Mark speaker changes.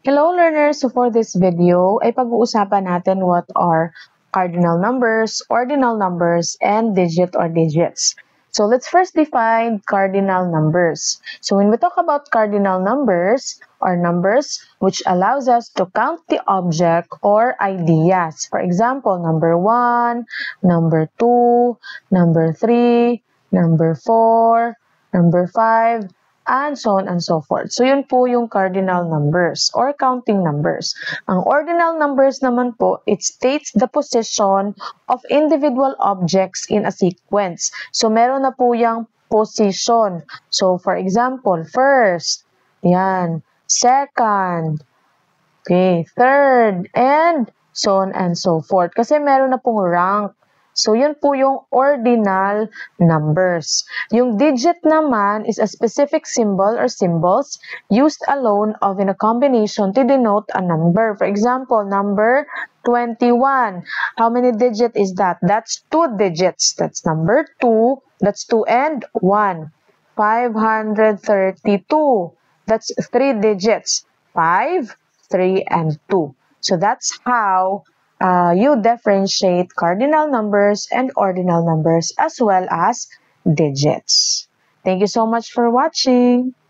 Speaker 1: Hello learners! So for this video ay pag-uusapan natin what are cardinal numbers, ordinal numbers, and digit or digits. So let's first define cardinal numbers. So when we talk about cardinal numbers, are numbers which allows us to count the object or ideas. For example, number 1, number 2, number 3, number 4, number 5, and so on and so forth. So, yun po yung cardinal numbers or counting numbers. Ang ordinal numbers naman po, it states the position of individual objects in a sequence. So, meron na po yung position. So, for example, first, yan, second, okay, third, and so on and so forth. Kasi meron na pong rank. So, yun po yung ordinal numbers. Yung digit naman is a specific symbol or symbols used alone of in a combination to denote a number. For example, number 21. How many digit is that? That's 2 digits. That's number 2. That's 2 and 1. 532. That's 3 digits. 5, 3, and 2. So that's how you differentiate cardinal numbers and ordinal numbers as well as digits. Thank you so much for watching.